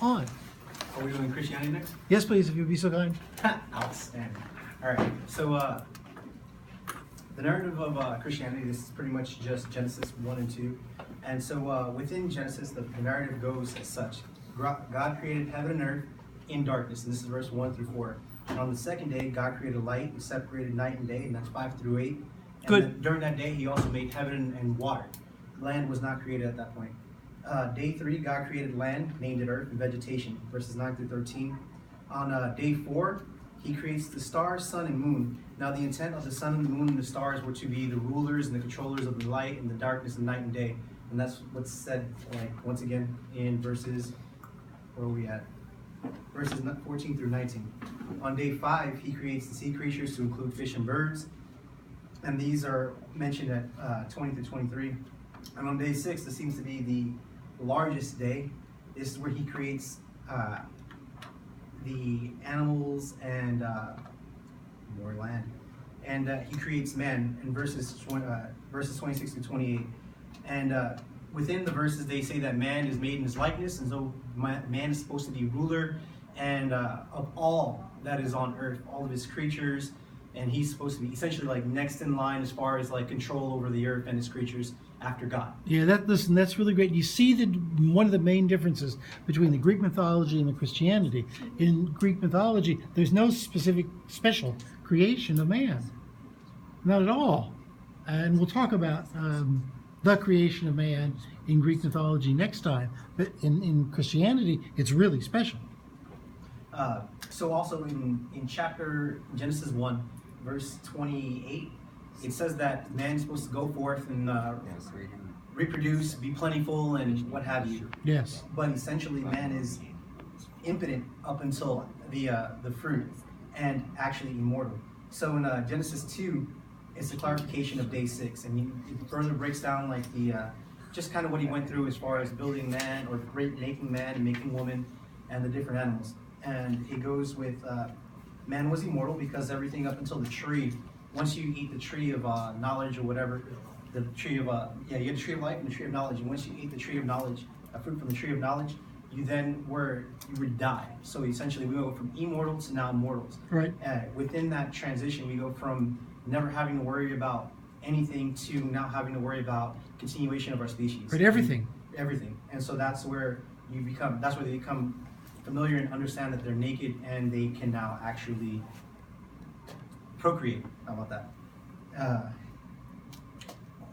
on. Are we doing Christianity next? Yes, please, if you'd be so kind. Outstanding. All right. So the narrative of Christianity, this is pretty much just Genesis 1 and 2. And so within Genesis, the narrative goes as such. God created heaven and earth in darkness. And this is verse 1 through 4. And on the second day, God created light and separated night and day. And that's 5 through 8. And Good. then during that day, he also made heaven and water. Land was not created at that point. Day 3, God created land, named it earth, and vegetation, verses 9 through 13. On day 4, he creates the stars, sun, and moon. Now the intent of the sun and the moon and the stars were to be the rulers and the controllers of the light and the darkness and night and day. And that's what's said, like, once again, in verses, where are we at? Verses 14 through 19. On day 5, he creates the sea creatures to include fish and birds. And these are mentioned at 20 through 23. And on day 6, this seems to be the largest day. This is where he creates the animals and more land. And he creates man in verses 26 to 28. And within the verses, they say that man is made in his likeness, and so man is supposed to be ruler and of all that is on earth, all of his creatures, and he's supposed to be essentially like next in line as far as like control over the earth and its creatures after God. Yeah, listen, that's really great. You see that one of the main differences between the Greek mythology and the Christianity. In Greek mythology, there's no specific special creation of man. Not at all. And we'll talk about the creation of man in Greek mythology next time. But in Christianity, it's really special. So also in chapter Genesis 1, verse 28, it says that man is supposed to go forth and reproduce, be plentiful, and what have you. Yes. But essentially, man is impotent up until the fruit, and actually immortal. So in Genesis 2, it's a clarification of day 6, and it further breaks down like the just kind of what he went through as far as building man, or making man and making woman, and the different animals. And it goes with man was immortal because everything up until the tree. Once you eat the tree of knowledge or whatever, the tree of you had the tree of life and the tree of knowledge. And once you eat the tree of knowledge, a fruit from the tree of knowledge, you would die. So essentially, we go from immortal to now mortals. Right. Within that transition, we go from never having to worry about anything to now having to worry about continuation of our species. Right, everything. Everything. And so that's where they become familiar and understand that they're naked, and they can now actually procreate. How about that?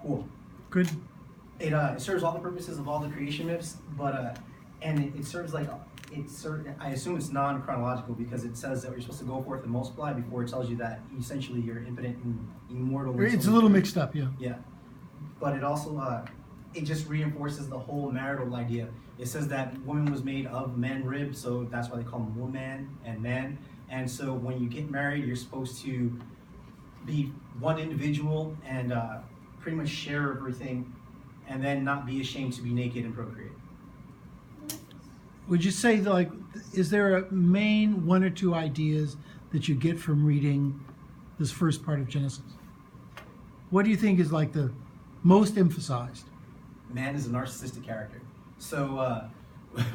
Cool. Good. It serves all the purposes of all the creation myths, but and it serves like I assume it's non-chronological because it says that you're supposed to go forth and multiply before it tells you that essentially you're impotent and immortal. It's a little mixed up, yeah. Yeah, but it also it just reinforces the whole marital idea. It says that woman was made of man rib, so that's why they call them woman and man. And so when you get married, you're supposed to be one individual and pretty much share everything, and then not be ashamed to be naked and procreate. Would you say, like, is there a main one or two ideas that you get from reading this first part of Genesis? What do you think is like the most emphasized? Man is a narcissistic character. So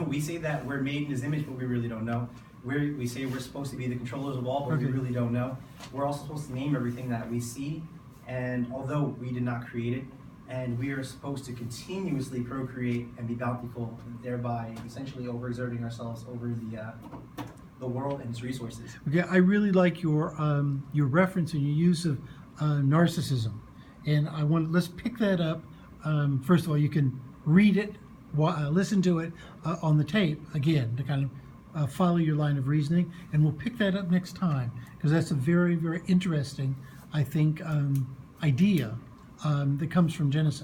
we say that we're made in his image, but we really don't know. We say we're supposed to be the controllers of all, but we really don't know. We're also supposed to name everything that we see, and although we did not create it, and we are supposed to continuously procreate and be bountiful, thereby essentially overexerting ourselves over the world and its resources. Okay, I really like your reference and your use of narcissism, and let's pick that up. First of all, you can read it, listen to it on the tape again to kind of follow your line of reasoning, and we'll pick that up next time because that's a very, very interesting, I think, idea that comes from Genesis.